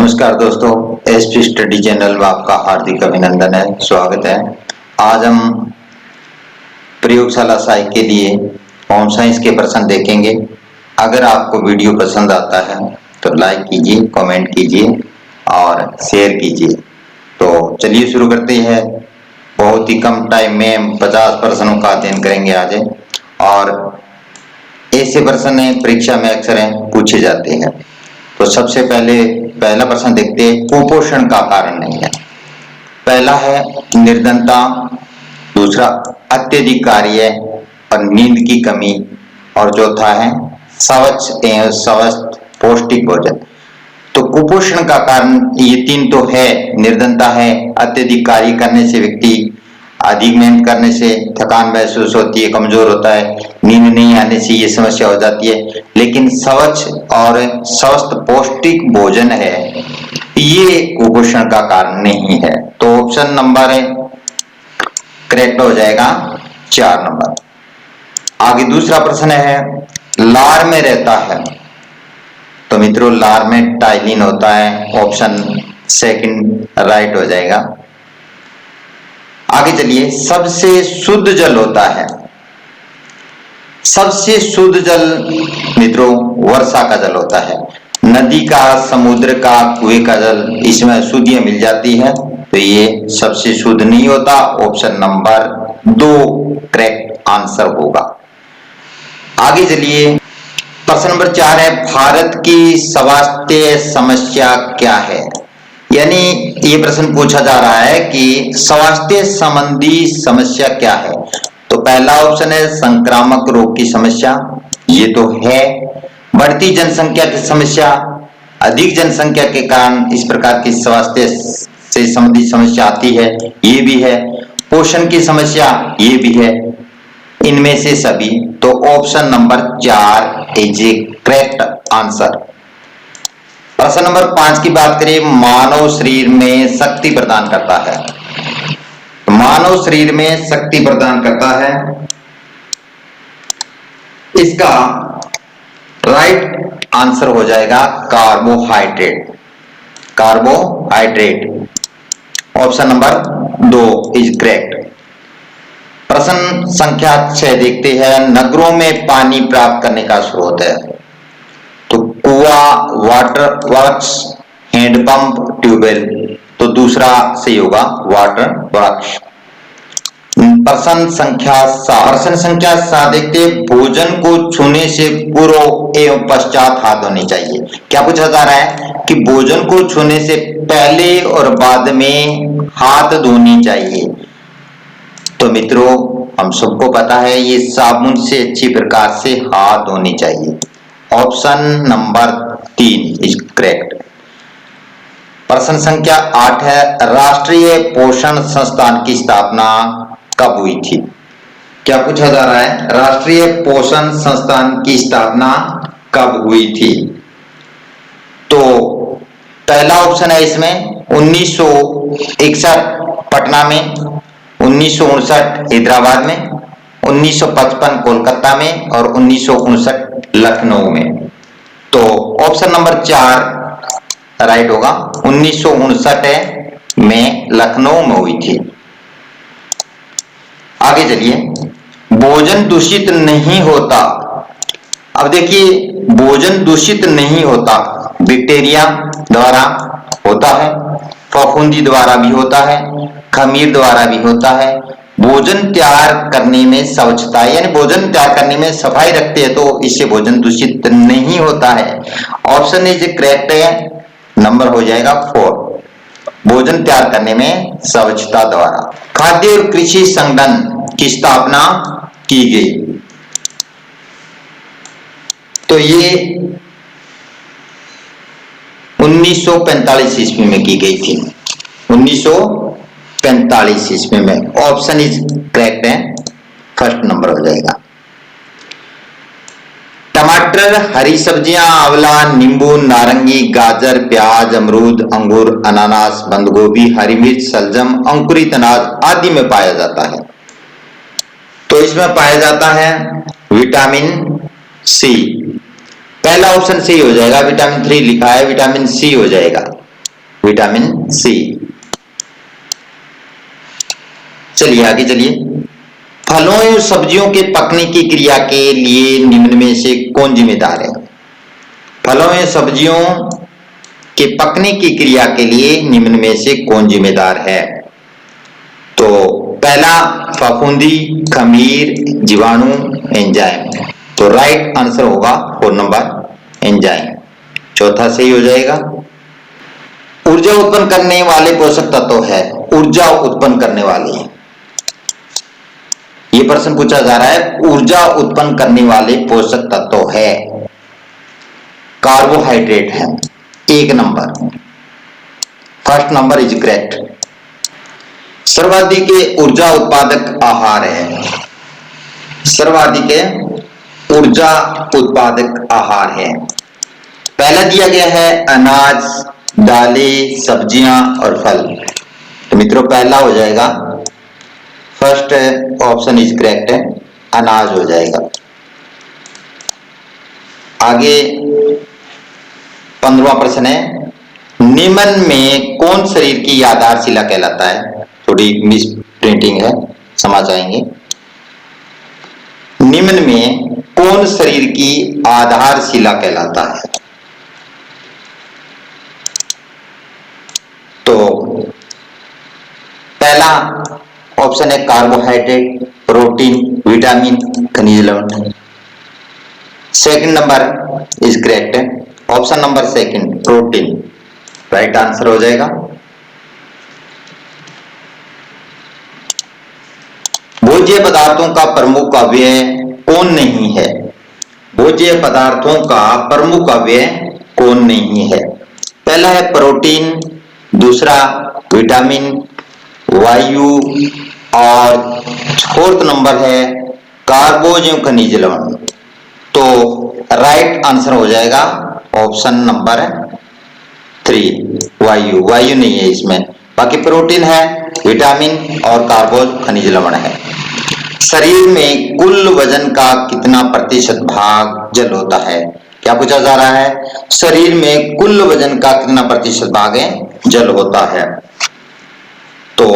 नमस्कार दोस्तों, SP study channel में आपका हार्दिक अभिनंदन है, स्वागत है। आज हम प्रयोगशाला सहायक के लिए होम साइंस के प्रश्न देखेंगे। अगर आपको वीडियो पसंद आता है तो लाइक कीजिए, कमेंट कीजिए और शेयर कीजिए। तो चलिए शुरू करते हैं। बहुत ही कम टाइम में हम 50 प्रश्नों का अध्ययन करेंगे आज, और ऐसे प्रश्न परीक्षा में अक्सर पूछे जाते हैं। तो सबसे पहला प्रश्न देखते हैं, कुपोषण का कारण नहीं है। पहला है निर्धनता, दूसरा अत्यधिक कार्य और नींद की कमी, और चौथा है स्वच्छ एवं स्वस्थ पौष्टिक भोजन। तो कुपोषण का कारण ये तीन तो है, निर्धनता है, अत्यधिक कार्य करने से व्यक्ति अधिक मेहनत करने से थकान महसूस होती है, कमजोर होता है, नींद नहीं आने से ये समस्या हो जाती है। लेकिन स्वच्छ और स्वस्थ पौष्टिक भोजन है, ये कुपोषण का कारण नहीं है। तो ऑप्शन नंबर करेक्ट हो जाएगा 4 नंबर। आगे दूसरा प्रश्न है, लार में रहता है। तो मित्रों, लार में टाइलिन होता है, ऑप्शन सेकंड राइट हो जाएगा। आगे चलिए, सबसे शुद्ध जल होता है। सबसे शुद्ध जल मित्रों वर्षा का जल होता है। नदी का, समुद्र का, कुएं का जल, इसमें शुद्धियां मिल जाती है, तो ये सबसे शुद्ध नहीं होता। ऑप्शन नंबर 2 करेक्ट आंसर होगा। आगे चलिए, प्रश्न नंबर 4 है, भारत की स्वास्थ्य समस्या क्या है। यानी ये प्रश्न पूछा जा रहा है कि स्वास्थ्य संबंधी समस्या क्या है। तो पहला ऑप्शन है संक्रामक रोग की समस्या, ये तो है। बढ़ती जनसंख्या की समस्या, अधिक जनसंख्या के कारण इस प्रकार की स्वास्थ्य से संबंधित समस्या आती है, ये भी है। पोषण की समस्या, ये भी है। इनमें से सभी, तो option number 4 is A correct answer. प्रश्न नंबर 5 की बात करें, मानव शरीर में शक्ति प्रदान करता है। मानव शरीर में शक्ति प्रदान करता है, इसका राइट आंसर हो जाएगा carbohydrate. Carbohydrate, option number 2 is correct. प्रश्न संख्या 6 देखते हैं, नगरों में पानी प्राप्त करने का स्रोत है। तो कुआं, वाटर वर्क्स, हैंडपंप, ट्यूबवेल, तो दूसरा सही होगा, वाटर वर्क्स। प्रश्न संख्या 7 देखते, भोजन को छूने से पूर्व एवं पश्चात हाथ धोने चाहिए। क्या पूछा जा रहा है कि भोजन को छूने से पहले और बाद में हाथ धोनी चाहिए। तो मित्रों, हम सबको पता है ये साबुन से अच्छी प्रकार से हाथ धोने चाहिए। Option number 3 is correct. प्रश्न संख्या 8 है, राष्ट्रीय पोषण संस्थान की स्थापना कब हुई थी। क्या पूछा जा रहा है, राष्ट्रीय पोषण संस्थान की स्थापना कब हुई थी। तो पहला ऑप्शन है इसमें 1961 पटना में, 1959 हैदराबाद में, 1955 कोलकाता में और 1959 लखनऊ में। तो ऑप्शन नंबर 4 राइट होगा, 1959 में लखनऊ में हुई थी। आगे चलिए, भोजन दूषित नहीं होता। अब देखिए, भोजन दूषित नहीं होता, बैक्टीरिया द्वारा होता है, फफूंदी द्वारा भी होता है, खमीर द्वारा भी होता है। भोजन तैयार करने में स्वच्छता, यानी भोजन तैयार करने में सफाई रखते हैं, तो इससे भोजन दूषित नहीं होता है। ऑप्शन इज करेक्ट है, नंबर हो जाएगा 4, भोजन तैयार करने में स्वच्छता द्वारा। खाद्य और कृषि संगठन की स्थापना की गई, तो ये 1945 ईस्वी में की गई थी, 1945 ईस्वी में। ऑप्शन इज करेक्ट है, फर्स्ट नंबर हो जाएगा। टमाटर, हरी सब्जियां, आंवला, नींबू, नारंगी, गाजर, प्याज, अमरूद, अंगूर, अनानास, बंद गोभी, हरी मिर्च, सलजम, अंकुरित अनाज आदि में पाया जाता है। तो इसमें पाया जाता है विटामिन सी। पहला ऑप्शन सी हो जाएगा, विटामिन 3 लिखा है, विटामिन सी हो जाएगा। Vitamin C. चलिए आगे चलिए। फलों एवं सब्जियों के पकने की क्रिया के लिए निम्न में से कौन जिम्मेदार है? फलों एवं सब्जियों के पकने की क्रिया के लिए निम्न में से कौन जिम्मेदार है? तो पहला फफूंदी, खमीर, जीवाणु, एंजाइम। तो राइट आंसर होगा 4 नंबर एंजाइम। चौथा सही हो जाएगा। ऊर्जा उत्पन्न करने वाले पोषक तत्व है, ऊर्जा उत्पन्न करने वाले, ये प्रश्न पूछा जा रहा है। ऊर्जा उत्पन्न करने वाले पोषक तत्व है, कार्बोहाइड्रेट है 1 number, first number is correct. सर्वाधिक ऊर्जा उत्पादक आहार है, सर्वाधिक ऊर्जा उत्पादक आहार है। पहला दिया गया है अनाज, दालें, सब्जियां और फल। तो मित्रों पहला हो जाएगा, फर्स्ट ऑप्शन इज करेक्ट है, अनाज हो जाएगा। आगे 15वां प्रश्न है, निम्न में कौन शरीर की आधारशिला कहलाता है? थोड़ी मिस प्रिंटिंग है, समझ आएंगे। निम्न में कौन शरीर की आधारशिला कहलाता है? तो पहला ऑप्शन है कार्बोहाइड्रेट, प्रोटीन, विटामिन, खनिज लवण। सेकंड नंबर इज करेक्ट है, option number second protein, right answer हो जाएगा। भोज्य पदार्थों का प्रमुख अव्यय कौन नहीं है? भोज्य पदार्थों का प्रमुख अव्यय कौन नहीं है? पहला है प्रोटीन, दूसरा विटामिन, वायु और फोर्थ नंबर है कार्बोज एवं खनिज लवण। तो राइट आंसर हो जाएगा ऑप्शन नंबर 3 वायु, वायु नहीं है इसमें। बाकी प्रोटीन है, विटामिन और कार्बोज खनिज लवण है। शरीर में कुल वजन का कितना प्रतिशत भाग जल होता है? क्या पूछा जा रहा है? शरीर में कुल वजन का कितना प्रतिशत भाग है जल होता है? तो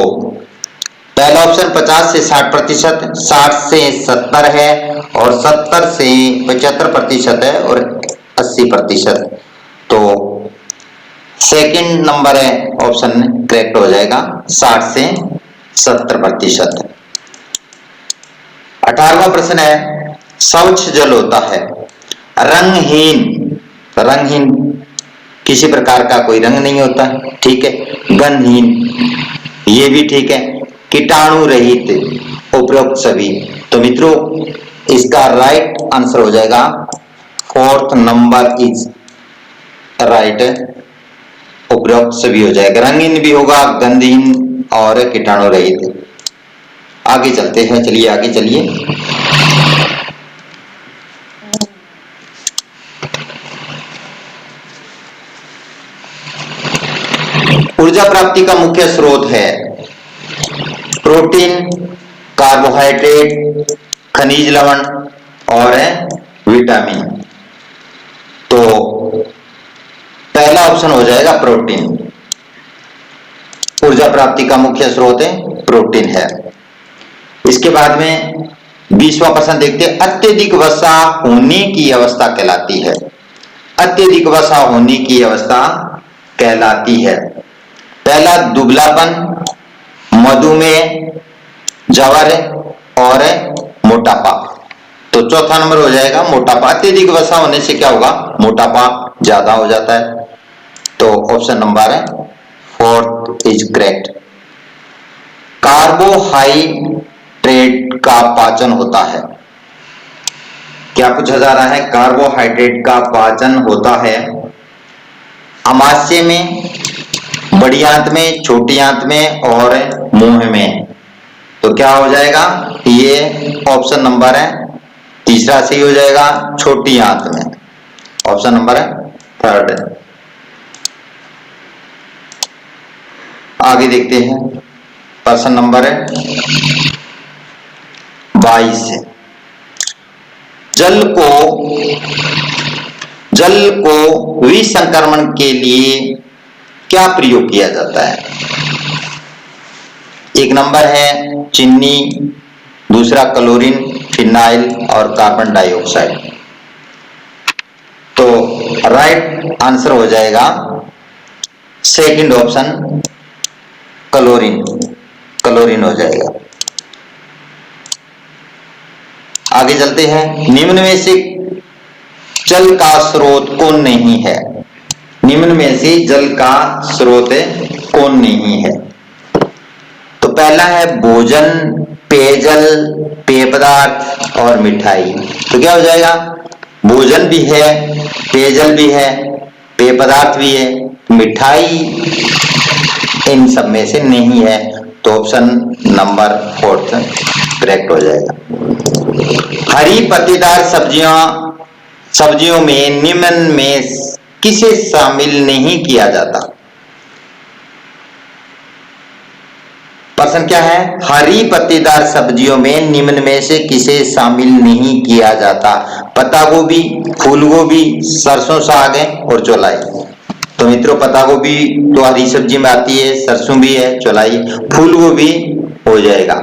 पहला ऑप्शन 50 से 60%, 60 से 70 है और 70 से 75% है और 80%। तो सेकंड नंबर है ऑप्शन करेक्ट हो जाएगा, 60 से 70%। 18वां प्रश्न है, स्वच्छ जल होता है, रंगहीन, रंगहीन किसी प्रकार का कोई रंग नहीं होता, ठीक है, गंधहीन, ये भी ठीक है, कीटाणु रहित, उपरोक्त सभी। तो मित्रों इसका राइट आंसर हो जाएगा फोर्थ नंबर इज राइट, उपरोक्त सभी हो जाएगा, रंगीन भी होगा, गंधहीन और कीटाणु रहित। आगे चलते हैं, चलिए आगे चलिए। ऊर्जा प्राप्ति का मुख्य स्रोत है प्रोटीन, कार्बोहाइड्रेट, खनिज लवण और विटामिन। तो पहला ऑप्शन हो जाएगा प्रोटीन, ऊर्जा प्राप्ति का मुख्य स्रोत है प्रोटीन है। इसके बाद में 20वां प्रश्न देखते हैं, अत्यधिक वसा होने की अवस्था कहलाती है, अत्यधिक वसा होने की अवस्था कहलाती है। पहला दुबलापन, मधुमेह, जवर और मोटापा। तो चौथा नंबर हो जाएगा मोटापा। अत्यधिक वसा होने से क्या होगा? मोटापा ज्यादा हो जाता है। तो ऑप्शन नंबर है 4 इज करेक्ट। कार्बोहाइड्रेट का पाचन होता है, क्या पूछा जा रहा है? कार्बोहाइड्रेट का पाचन होता है अमाशय में, बड़ी आंत में, छोटी आंत में और मुंह में। तो क्या हो जाएगा? ये ऑप्शन नंबर है तीसरा सही हो जाएगा, छोटी आंत में, ऑप्शन नंबर है 3rd। आगे देखते हैं, प्रश्न नंबर है 22। जल को विसंक्रमण के लिए क्या प्रयोग किया जाता है? एक नंबर है चीनी, दूसरा क्लोरीन, फिनाइल और कार्बन डाइऑक्साइड। तो राइट आंसर हो जाएगा सेकंड ऑप्शन क्लोरीन, क्लोरीन हो जाएगा। आगे चलते हैं। निम्न में से जल का स्रोत कौन नहीं है? निम्न में से जल का स्रोत कौन नहीं है? तो पहला है भोजन, पेयजल, पेय पदार्थ और मिठाई। तो क्या हो जाएगा? भोजन भी है, पेयजल भी है, पेय पदार्थ भी है, मिठाई इन सब में से नहीं है। तो ऑप्शन नंबर 4 करेक्ट हो जाएगा। हरी पत्तेदार सब्जियों में निम्न में किसे शामिल नहीं किया जाता? प्रश्न क्या है? हरी पत्तेदार सब्जियों में निम्न में से किसे शामिल नहीं किया जाता? पत्ता गोभी, फूल गोभी, सरसों साग है और चौलाई। तो मित्रों पत्ता गोभी तो हरी सब्जी में आती है, सरसों भी है, चौलाई, फूल गोभी हो जाएगा।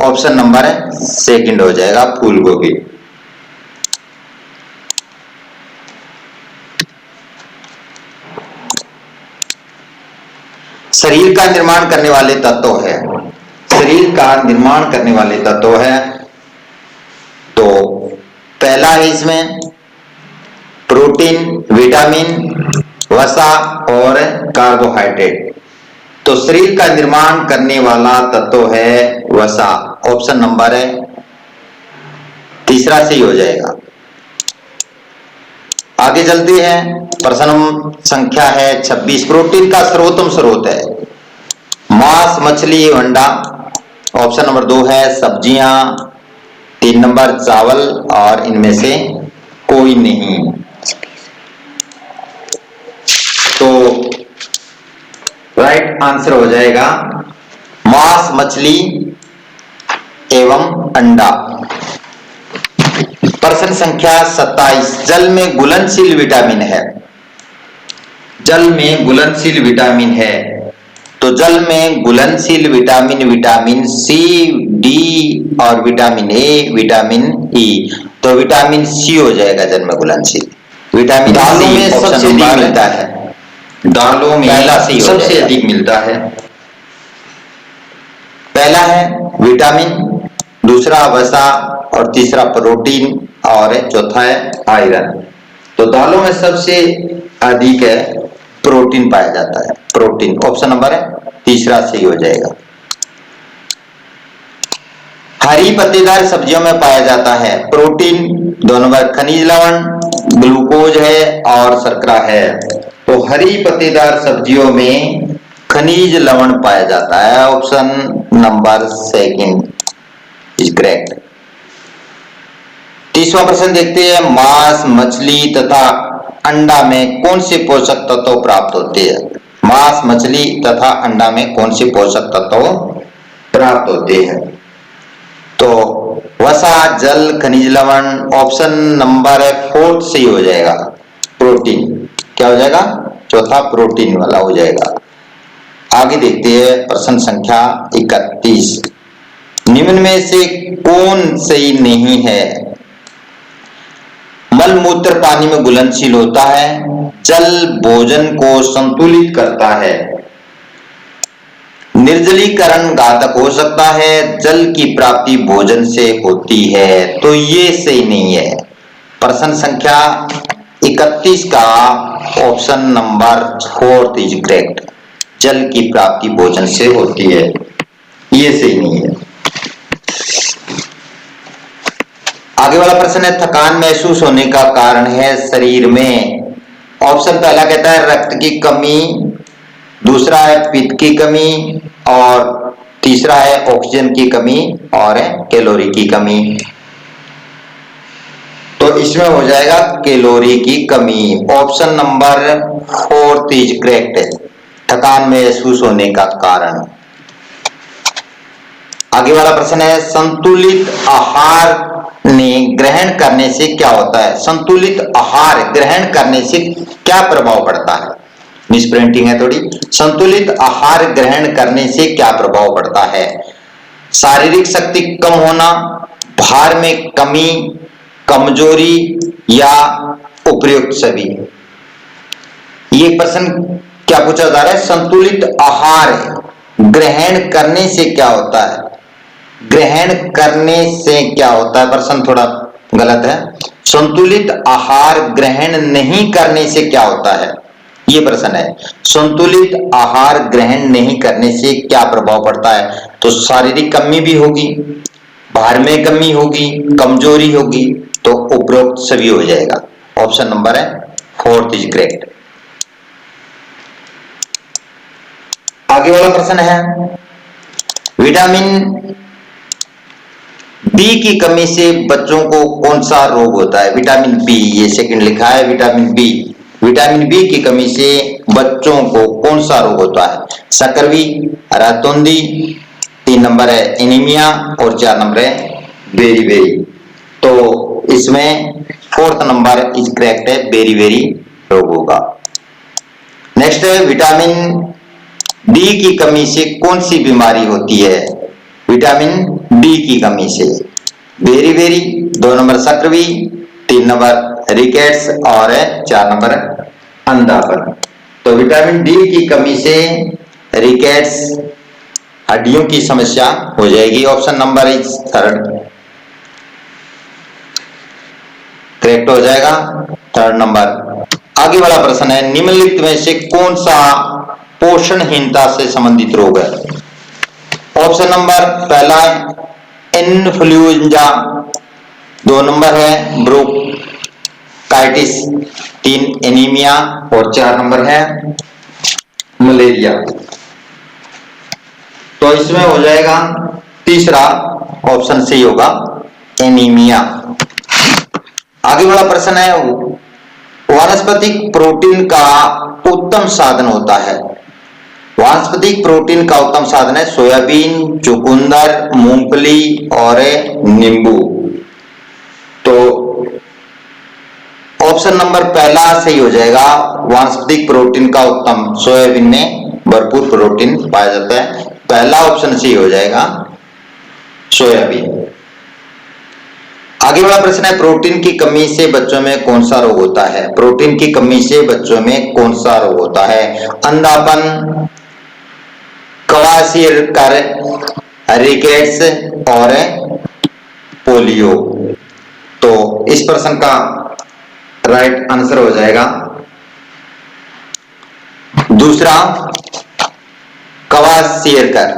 ऑप्शन नंबर 2 हो जाएगा फूल गोभी। शरीर का निर्माण करने वाले तत्व है, शरीर का निर्माण करने वाले तत्व है। तो पहला है इसमें प्रोटीन, विटामिन, वसा और कार्बोहाइड्रेट। तो शरीर का निर्माण करने वाला तत्व है वसा। ऑप्शन नंबर 3 सही हो जाएगा। आगे चलते हैं। प्रश्न संख्या है 26। प्रोटीन का सर्वोत्तम स्रोत है मांस, मछली, अंडा। ऑप्शन नंबर 2 है सब्जियां, 3 नंबर चावल और इनमें से कोई नहीं। तो राइट आंसर हो जाएगा मांस, मछली एवं अंडा। प्रश्न संख्या 27। जल में घुलनशील विटामिन है, जल में घुलनशील विटामिन है। तो जल में घुलनशील विटामिन विटामिन सी, डी और विटामिन ए, विटामिन ई। तो विटामिन सी हो जाएगा जल में घुलनशील। विटामिन दालों में सबसे अधिक मिलता है, दालों में सबसे अधिक मिलता है। पहला है विटामिन, दूसरा वसा और तीसरा प्रोटीन और चौथा है आयरन। तो दालों में सबसे अधिक है प्रोटीन पाया जाता है, प्रोटीन। ऑप्शन नंबर 3 सही हो जाएगा। हरी पत्तेदार सब्जियों में पाया जाता है प्रोटीन, 2 नंबर खनिज लवण, ग्लूकोज है और शर्करा है। तो हरी पत्तेदार सब्जियों में खनिज लवण पाया जाता है। Option number 2 is correct. 30वां प्रश्न देखते हैं। मांस, मछली तथा अंडा में कौन से पोषक तत्व प्राप्त होते हैं? मांस, मछली तथा अंडा में कौन से पोषक तत्व प्राप्त होते हैं? तो वसा, जल, खनिज लवण। ऑप्शन नंबर 4 सही हो जाएगा प्रोटीन। क्या हो जाएगा? चौथा प्रोटीन वाला हो जाएगा। आगे देखते हैं प्रश्न संख्या 31। निम्न में से कौन सही नहीं है? मल मूत्र पानी में घुलनशील होता है, जल भोजन को संतुलित करता है, निर्जलीकरण घातक हो सकता है, जल की प्राप्ति भोजन से होती है। तो ये सही नहीं है। प्रश्न संख्या 31 का ऑप्शन नंबर 4 इज करेक्ट। जल की प्राप्ति भोजन से होती है, ये सही नहीं है। आगे वाला प्रश्न है थकान महसूस होने का कारण है शरीर में। ऑप्शन पहला कहता है रक्त की कमी, दूसरा है पित्त की कमी और तीसरा है ऑक्सीजन की कमी और कैलोरी की कमी। तो इसमें हो जाएगा कैलोरी की कमी। ऑप्शन नंबर 4 इज करेक्ट है, थकान महसूस होने का कारण। आगे वाला प्रश्न है संतुलित आहार ने ग्रहण करने से क्या होता है? संतुलित आहार ग्रहण करने से क्या प्रभाव पड़ता है? मिसप्रिंटिंग है थोड़ी। संतुलित आहार ग्रहण करने से क्या प्रभाव पड़ता है? शारीरिक शक्ति कम होना, भार में कमी, कमजोरी या उपयुक्त सभी। ये प्रश्न क्या पूछा जा रहा है? संतुलित आहार ग्रहण करने से क्या होता है? ग्रहण करने से क्या होता है? प्रश्न थोड़ा गलत है। संतुलित आहार ग्रहण नहीं करने से क्या होता है, ये प्रश्न है। संतुलित आहार ग्रहण नहीं करने से क्या प्रभाव पड़ता है? तो शारीरिक कमी भी होगी, भार में कमी होगी, कमजोरी होगी, तो उपरोक्त सभी हो जाएगा। ऑप्शन नंबर है 4 इज करेक्ट। आगे वाला प्रश्न है, विटामिन बी की कमी से बच्चों को कौन सा रोग होता है? विटामिन बी, ये सेकंड लिखा है, विटामिन बी। विटामिन बी की कमी से बच्चों को कौन सा रोग होता है? सकरवी, रातौंदी, 3 नंबर है एनीमिया और 4 नंबर है बेरी। तो इसमें 4th नंबर इज करेक्ट है, बेरी रोग होगा। नेक्स्ट है, विटामिन डी की कमी से कौन सी बीमारी होती है? विटामिन डी की कमी से बेरी, 2 नंबर सकरवी, 3 नंबर रिकेट्स और 4 नंबर अंधापन। तो विटामिन डी की कमी से रिकेट्स, हड्डियों की समस्या हो जाएगी। Option number is 3rd correct हो जाएगा, 3rd नंबर। आगे वाला प्रश्न है, निम्नलिखित में से कौन सा पोषणहीनता से संबंधित रोग है? ऑप्शन नंबर पहला है इन्फ्लुएंजा, 2 नंबर है ब्रोंकाइटिस, 3 एनीमिया और 4 नंबर है मलेरिया। तो इसमें हो जाएगा तीसरा ऑप्शन सही होगा, एनीमिया। आगे वाला प्रश्न है, वानस्पतिक प्रोटीन का उत्तम साधन होता है। वानस्पतिक प्रोटीन का उत्तम साधन है सोयाबीन, चुकंदर, मूंगफली और नींबू। तो ऑप्शन नंबर पहला सही हो जाएगा, वानस्पतिक प्रोटीन का उत्तम, सोयाबीन में भरपूर प्रोटीन पाया जाता है, पहला ऑप्शन सही हो जाएगा सोयाबीन। आगे वाला प्रश्न है, प्रोटीन की कमी से बच्चों में कौन सा रोग होता है? प्रोटीन की कमी से बच्चों में कौन सा रोग होता है? अंधापन, कवासियरकर, रिकेट्स और पोलियो। तो इस प्रश्न का राइट आंसर हो जाएगा दूसरा, कवासियरकर।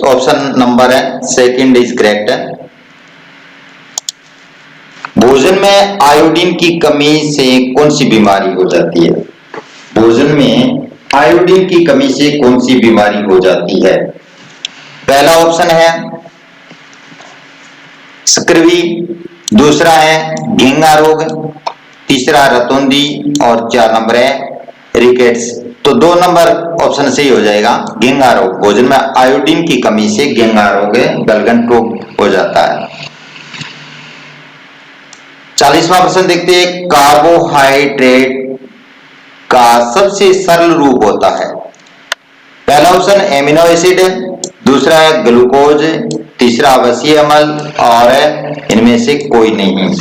ऑप्शन नंबर है 2nd इज करेक्ट है। भोजन में आयोडीन की कमी से कौन सी बीमारी हो जाती है? भोजन में आयोडीन की कमी से कौन सी बीमारी हो जाती है? पहला ऑप्शन है स्क्रवी, दूसरा है घेंगा रोग, तीसरा रतौंदी और 4 नंबर है रिकेट्स। तो 2 नंबर ऑप्शन सही हो जाएगा, घेंगा रोग। भोजन में आयोडीन की कमी से घेंगा रोग, गलगंड रोग हो जाता है। 40वां प्रश्न देखते हैं, कार्बोहाइड्रेट का सबसे सरल रूप होता है। पहला ऑप्शन एमिनो एसिड, दूसरा है ग्लूकोज, तीसरा आवासीय अम्ल और इनमें से कोई नहीं।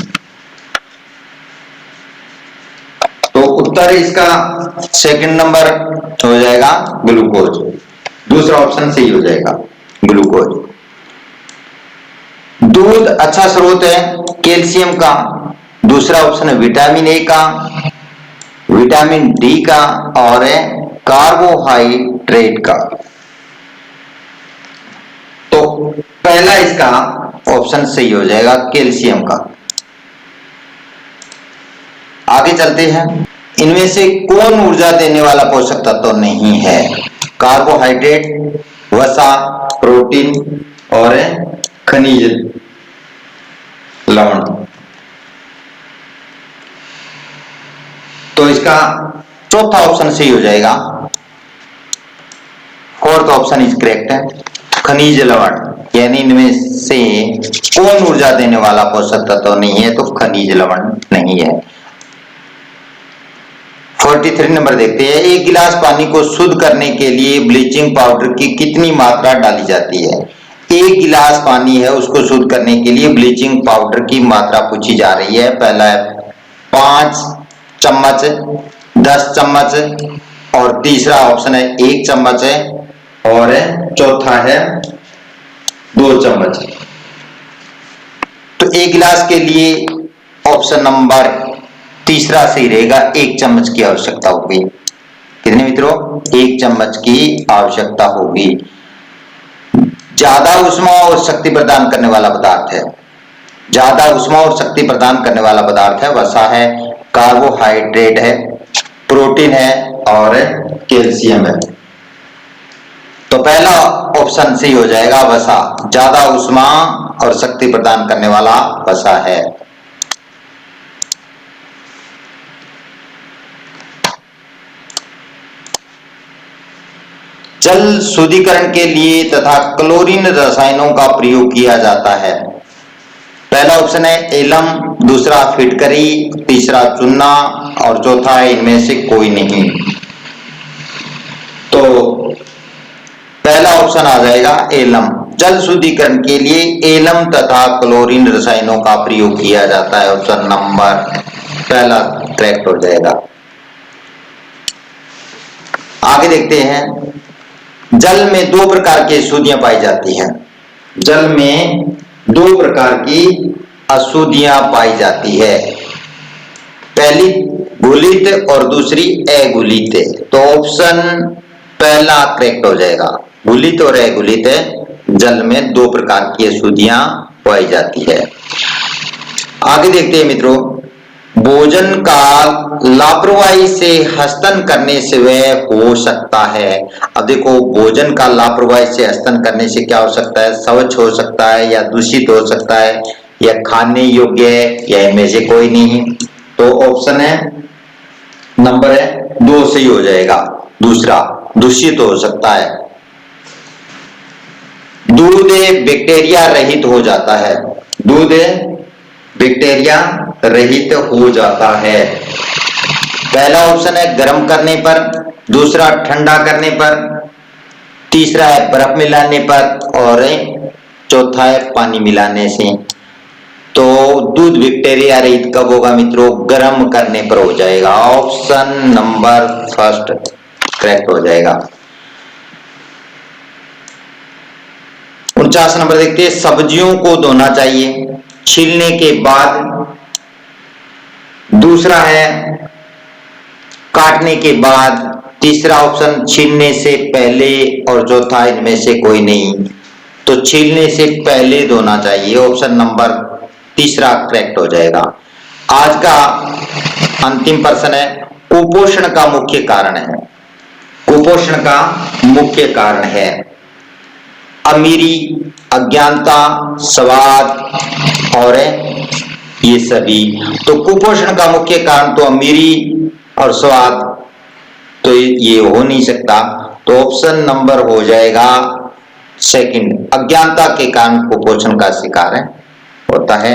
तो उत्तर इसका 2nd नंबर हो जाएगा ग्लूकोज, दूसरा ऑप्शन सही हो जाएगा ग्लूकोज। दूध अच्छा स्रोत है कैल्शियम का, दूसरा ऑप्शन है विटामिन ए का, विटामिन डी का और कार्बोहाइड्रेट का। तो पहला इसका ऑप्शन सही हो जाएगा कैल्शियम का। आगे चलते हैं, इनमें से कौन ऊर्जा देने वाला पोषक तत्व नहीं है? कार्बोहाइड्रेट, वसा, प्रोटीन और खनिज लवण। तो इसका चौथा ऑप्शन सही हो जाएगा, 4th ऑप्शन इज करेक्ट है, खनिज लवण। यानी इनमें से कौन ऊर्जा देने वाला पोषक तत्व नहीं है? तो खनिज लवण नहीं है। 43 नंबर देखते हैं, एक गिलास पानी को शुद्ध करने के लिए ब्लीचिंग पाउडर की कितनी मात्रा डाली जाती है। एक गिलास पानी है, उसको शुद्ध करने के लिए ब्लीचिंग पाउडर की मात्रा पूछी जा रही है। पहला है 5 चम्मच, 10 चम्मच और तीसरा ऑप्शन है 1 चम्मच है और चौथा है 2 चम्मच। तो एक गिलास के लिए ऑप्शन नंबर तीसरा सही रहेगा, 1 चम्मच की आवश्यकता होगी। कितने मित्रों? 1 चम्मच की आवश्यकता होगी। ज्यादा ऊष्मा और शक्ति प्रदान करने वाला पदार्थ है, ज्यादा ऊष्मा और शक्ति प्रदान करने वाला पदार्थ है वसा है, कार्बोहाइड्रेट है, प्रोटीन है और कैल्शियम है। तो पहला ऑप्शन सही हो जाएगा वसा, ज्यादा ऊष्मा और शक्ति प्रदान करने वाला वसा है। जल शुद्धिकरण के लिए तथा क्लोरीन रसायनों का प्रयोग किया जाता है। पहला ऑप्शन है एलम, दूसरा फिटकरी, तीसरा चूना और चौथा है इनमें से कोई नहीं। तो पहला ऑप्शन आ जाएगा एलम। जल शुद्धिकरण के लिए एलम तथा क्लोरीन रसायनों का प्रयोग किया जाता है। ऑप्शन नंबर पहला करेक्ट हो जाएगा। आगे देखते हैं, जल में 2 प्रकार की अशुद्धियां पाई जाती हैं। जल में 2 प्रकार की अशुद्धियां पाई जाती है, पहली घुलित और दूसरी अघुलित। तो ऑप्शन पहला करेक्ट हो जाएगा, घुलित और अघुलित जल में 2 प्रकार की अशुद्धियां पाई जाती है। आगे देखते हैं मित्रों, भोजन का लापरवाही से हस्तन करने से वह हो सकता है। अब देखो, भोजन का लापरवाही से हस्तन करने से क्या हो सकता है? स्वच्छ हो सकता है या दूषित हो सकता है या खाने योग्य है या इनमें से कोई नहीं। तो ऑप्शन है नंबर है 2 सही हो जाएगा, दूसरा दूषित हो सकता है। दूध बैक्टीरिया रहित हो जाता है, दूध बैक्टीरिया रहित हो जाता है। पहला ऑप्शन है गर्म करने पर, दूसरा ठंडा करने पर, तीसरा है बर्फ मिलाने पर और चौथा है पानी मिलाने से। तो दूध बैक्टीरिया रहित कब होगा मित्रों? गर्म करने पर हो जाएगा। ऑप्शन नंबर फर्स्ट करेक्ट हो जाएगा। 49 नंबर देखते हैं, सब्जियों को धोना चाहिए छीलने के बाद, दूसरा है काटने के बाद, तीसरा ऑप्शन छीलने से पहले और चौथा इनमें से कोई नहीं। तो छीलने से पहले धोना चाहिए, ऑप्शन नंबर तीसरा करेक्ट हो जाएगा। आज का अंतिम प्रश्न है, कुपोषण का मुख्य कारण है, कुपोषण का मुख्य कारण है अमीरी, अज्ञानता, स्वाद और ये सभी। तो कुपोषण का मुख्य कारण तो अमीरी और स्वाद, तो ये हो नहीं सकता। तो ऑप्शन नंबर हो जाएगा सेकंड, अज्ञानता के कारण कुपोषण का शिकार होता है।